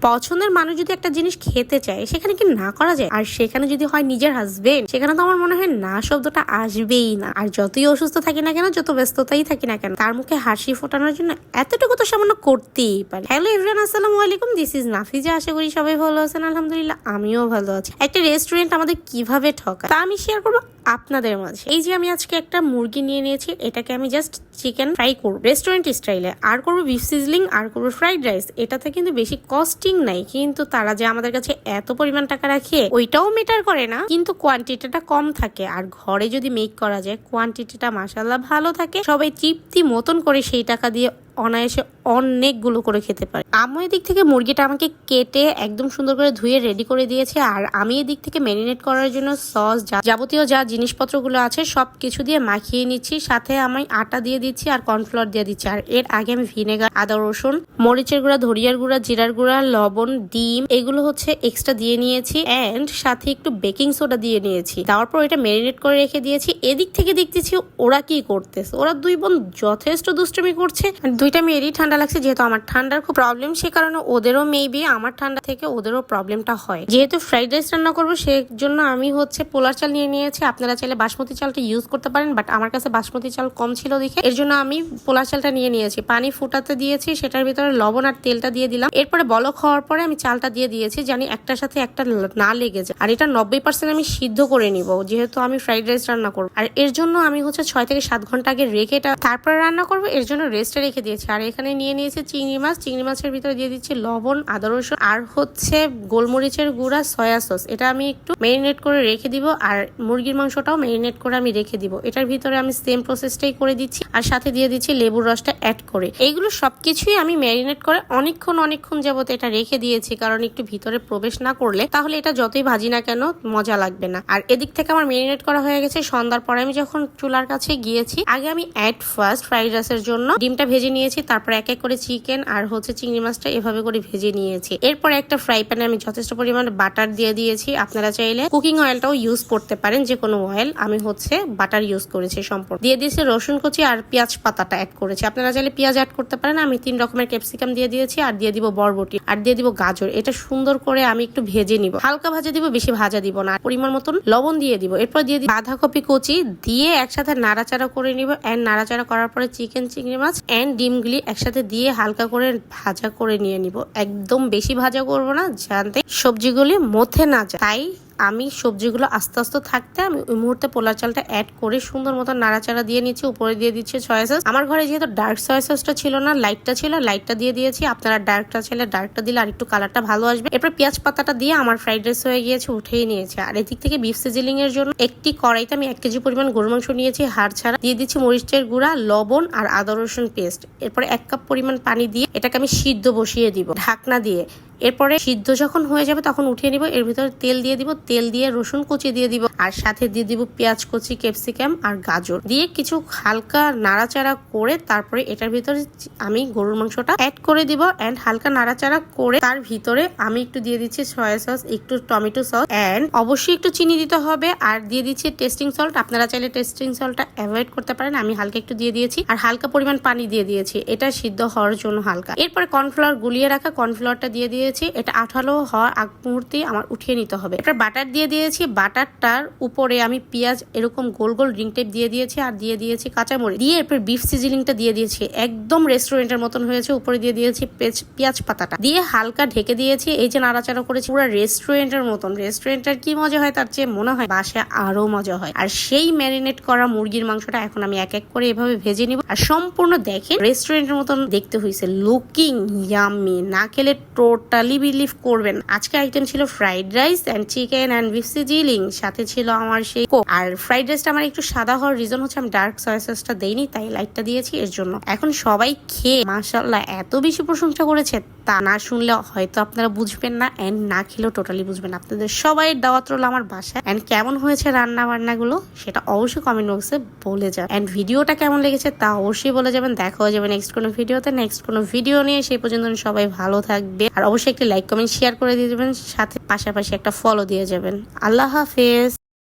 পছন্দের মানুষ যদি একটা জিনিস খেতে চায় সেখানে কি না করা যায়? আর সেখানে যদি হয় নিজের হাজবেন্ড, সেখানে তো আমার মনে হয় না শব্দটা আসবেই না। আর যতই অসুস্থ থাকি না কেন, যত ব্যস্ততাই থাকি না কেন, তার মুখে হাসি ফোটানোর জন্য এতটুকু তো সামান্য করতেই পারে। হ্যালো এভরিওয়ান, আসসালামু আলাইকুম, দিস ইজ নাফিজা। আশা করি সবাই ভালো আছেন। আলহামদুলিল্লাহ আমিও ভালো আছি। একটা রেস্টুরেন্ট আমাদের কিভাবে ঠকায় তা আমি শেয়ার করবো আপনাদের মাঝে। এই যে আমি আজকে একটা মুরগি নিয়ে নিয়েছি, এটাকে আমি জাস্ট চিকেন ফ্রাই করবো রেস্টুরেন্ট স্টাইলে, আর করবো বিফ সিজলিং, আর করবো ফ্রাইড রাইস। এটাতে কিন্তু বেশি কস্টিং নাই, কিন্তু তারা যে আমাদের কাছে এত পরিমাণ টাকা রাখে ওইটাও মেটার করে না, কিন্তু কোয়ান্টিটিটা কম থাকে। আর ঘরে যদি মেক করা যায় কোয়ান্টিটিটা মাশাআল্লাহ ভালো থাকে, সবাই তৃপ্তি মতন করে সেই টাকা দিয়ে অনায়াসে অনেকগুলো করে খেতে পারে। আম্মু এদিক থেকে মুরগিটা আমাকে কেটে একদম সুন্দর করে ধুয়ে রেডি করে দিয়েছে, আর আমি এদিক থেকে ম্যারিনেট করার জন্য সস যাবতীয় যা জিনিসপত্রগুলো আছে সব কিছু দিয়ে মাখিয়ে নিচ্ছি। সাথে আমি আটা দিয়ে দিচ্ছি আর কর্নফ্লাওয়ার দিয়ে দিচ্ছি। আর এর আগে আমি ভিনেগার, আদা রসুন, মরিচের গুঁড়া, ধনিয়ার গুঁড়া, জিরার গুঁড়া, লবণ, ডিম এগুলো হচ্ছে এক্সট্রা দিয়ে নিয়েছি, এন্ড সাথে একটু বেকিং সোডা দিয়ে নিয়েছি। দেওয়ার পর এটা ম্যারিনেট করে রেখে দিয়েছি। এদিক থেকে দেখতেছি ওরা কি করতেছে। ওরা দুই বোন যথেষ্ট দুষ্টুমি করছে। দুইটা মেয়েরই ঠান্ডা লাগছে, যেহেতু আমার ঠান্ডার খুব প্রবলেম, সে কারণে ওদেরও মেবি আমার ঠান্ডা থেকে ওদেরও প্রবলেমটা হয়। যেহেতু ফ্রাইড রাইস রান্না করবো সেজন্য আমি হচ্ছে পোলার চাল নিয়ে নিয়েছি। আপনারা চাইলে বাসমতি চালটা ইউজ করতে পারেন, বাট আমার কাছে বাসমতি চাল কম ছিল দেখে এর জন্য আমি পোলার চালটা নিয়ে নিয়েছি। পানি ফুটাতে দিয়েছি, সেটার ভিতরে লবণ আর তেলটা দিয়ে দিলাম। এরপরে বলক হওয়ার পরে আমি চালটা দিয়ে দিয়েছি, জানি একটার সাথে একটা না লেগে যায়। আর এটা 90% আমি সিদ্ধ করে নিব, যেহেতু আমি ফ্রাইড রাইস রান্না করবো। আর এর জন্য আমি হচ্ছে 6 থেকে 7 ঘন্টা আগে রেখে এটা তারপরে রান্না করবো, এর জন্য রেস্টে রেখে দিয়েছি। আর এখানে নিয়ে নিয়েছি চিংড়ি মাছ। চিংড়ি মাছের ভিতরে দিয়ে দিচ্ছি লবণ, আদা রসুন আর হচ্ছে গোলমরিচের গুঁড়া, সয়া সস। এটা আমি একটু ম্যারিনেট করে রেখে দিব। আর মুরগির মাংসটাও ম্যারিনেট করে আমি রেখে দিব। এটার ভিতরে আমি সেম প্রসেসটাই করে দিচ্ছি, আর সাথে দিয়ে দিচ্ছি লেবুর রসটা অ্যাড করে। এইগুলো সবকিছুই আমি ম্যারিনেট করে অনেকক্ষণ যাবত এটা রেখে দিয়েছি, কারণ একটু ভিতরে প্রবেশ না করলে তাহলে এটা যতই ভাজি না কেন মজা লাগবে না। আর এদিক থেকে আমার ম্যারিনেট করা হয়ে গেছে। সন্ধ্যার পরে আমি যখন চুলার কাছে গিয়েছি, আগে আমি ফার্স্ট ফ্রাইড রাইসের জন্য ডিমটা ভেজে নিয়েছি, তারপর এক এক করে চিকেন আর হচ্ছে চিংড়ি মাছটা এভাবে করে ভেজে নিয়েছি। এরপর একটা ফ্রাই প্যানে আমি যথেষ্ট পরিমাণে বাটার দিয়ে দিয়েছি। আপনারা চাইলে কুকিং অয়েলটাও ইউজ করতে পারেন, যে কোনো অয়েল। আমি হচ্ছে বাটার ইউজ করেছি সম্পূর্ণ। দিয়ে দিয়েছি রসুন কুচি আর পেঁয়াজ পাতাটা অ্যাড করেছি। আপনারা চাইলে পেঁয়াজ অ্যাড করতে পারেন। আমি 3 রকমের ক্যাপসিকাম দিয়ে দিয়েছি, আর দিয়ে দিব বরবটি, আর দিয়ে দিব গাজর। এটা সুন্দর করে আমি একটু ভেজে নিব, হালকা ভাজা দিব, বেশি ভাজা দিব না। পরিমাণ মতন লবণ দিয়ে দিব। এরপর দিয়ে দিব বাঁধাকপি কুচি, দিয়ে একসাথে নাড়াচাড়া করে নিব। এন্ড নাড়াচাড়া করার পরে চিকেন, চিংড়ি মাছ এন্ড ডিমগুলি একসাথে দিয়ে হালকা করে ভাজা করে নিয়ে নিব। একদম বেশি ভাজা করব না, যাতে সবজিগুলি মথে না যায়। তাই আমি সবজিগুলো আস্তে আস্তে থাকতে আমি ওই মুহূর্তে পোলার চালটা অ্যাড করে সুন্দর মতো নাড়াচাড়া দিয়ে নিচ্ছি। উপরে দিয়ে দিচ্ছি সয়া সস। আমার ঘরে যেহেতু ডার্ক সয়া সসটা ছিল না, লাইটটা ছিল, লাইটটা দিয়ে দিয়েছি। আপনারা ডার্কটা চাইলে ডার্কটা দিলে আর একটু কালারটা ভালো আসবে। এরপর পেঁয়াজ পাতাটা দিয়ে আমার ফ্রাইড রাইস হয়ে গিয়েছে, উঠেই নিয়েছে। আর এদিক থেকে বিফ সিজলিং এর জন্য একটি কড়াইতে আমি 1 কেজি পরিমাণ গরুর মাংস নিয়েছি, হাড় ছাড়া। দিয়ে দিচ্ছি মরিচের গুঁড়া, লবণ আর আদা রসুন পেস্ট। এরপরে 1 কাপ পরিমাণ পানি দিয়ে এটাকে আমি সিদ্ধ বসিয়ে দিব ঢাকনা দিয়ে। এরপরে সিদ্ধ যখন হয়ে যাবে তখন উঠিয়ে নিব। এর ভিতরে তেল দিয়ে দিব, তেল দিয়ে রসুন কুচি দিয়ে দিব, আর সাথে দিয়ে দিব পেঁয়াজ কুচি, ক্যাপসিকাম আর গাজর দিয়ে কিছু হালকা নাড়াচাড়া করে তারপরে এটার ভিতরে আমি গরুর মাংসটা অ্যাড করে দিব। এন্ড হালকা নাড়াচাড়া করে তার ভিতরে আমি একটু দিয়ে দিচ্ছি সয়া সস, একটু টমেটো সস, এন্ড অবশ্যই একটু চিনি দিতে হবে। আর দিয়ে দিচ্ছি টেস্টিং সল্ট। আপনারা চাইলে টেস্টিং সল্টটা অ্যাভয়েড করতে পারেন, আমি হালকা একটু দিয়ে দিয়েছি। আর হালকা পরিমাণ পানি দিয়ে দিয়েছি, এটা সিদ্ধ হওয়ার জন্য হালকা। এরপরে কর্নফ্লাওয়ার গুলিয়ে রাখা কর্নফ্লাওয়ারটা দিয়ে দিয়েছি। এটা আঠালো হওয়ার আগ মুহূর্তে আমার উঠিয়ে নিতে হবে। এটা বাটার দিয়ে দিয়েছি। বাটারটার উপরে আমি পেঁয়াজ এরকম গোল গোল রিং টাইপ দিয়ে দিয়েছি, আর দিয়ে দিয়েছি কাঁচামরিচ দিয়ে। এরপর বিফ সিজলিংটা দিয়ে দিয়েছি, একদম রেস্টুরেন্টের মতন হয়েছে। উপরে দিয়ে দিয়েছি পেঁয়াজ পাতাটা দিয়ে হালকা ঢেকে দিয়েছি। এই যে নাড়াচাড়া করেছি, পুরো রেস্টুরেন্টের মতন। রেস্টুরেন্টের কি মজা হয় তার চেয়ে মনে হয় বাসায় আরো মজা হয়। আর সেই ম্যারিনেট করা মুরগির মাংসটা এখন আমি এক এক করে এভাবে ভেজে নিব। আর সম্পূর্ণ দেখেন রেস্টুরেন্টের মতন দেখতে হয়েছে, লুকিং ইয়াম্মি। না খেলে টোটালি বিলিভ করবেন। আজকে আইটেম ছিল fried rice and chicken and beef sizzling, সাথে ছিল আমার সেই কোক। আর ফ্রাইড রাইসটা আমার একটু সাদা হওয়ার রিজন হচ্ছে আমি ডার্ক সয়া সসটা দেইনি, তাই লাইটটা দিয়েছি এর জন্য। এখন সবাই খেয়ে মাশাআল্লাহ এত বেশি প্রশংসা করেছে, তা না শুনলে হয়তো আপনারা বুঝবেন না, এন্ড না খেলেও টোটালি বুঝবেন। আপনাদের সবাই দাওয়াত রইল আমার বাসায়। এন্ড কেমন হয়েছে রান্না বান্না গুলো সেটা অবশ্যই কমেন্ট বক্সে বলে যাবেন। এন্ড ভিডিওটা কেমন লেগেছে তা অবশ্যই বলে যাবেন। দেখা হয়ে যাবে নেক্সট কোনো ভিডিওতে, নেক্সট কোনো ভিডিও নিয়ে। সেই পর্যন্ত সবাই ভালো থাকবে, আর অবশ্যই একটি লাইক কমেন্ট শেয়ার করে দিয়ে দেবেন, সাথে পাশাপাশি একটা ফলো দিয়ে যাবেন। আল্লাহ হাফেজ।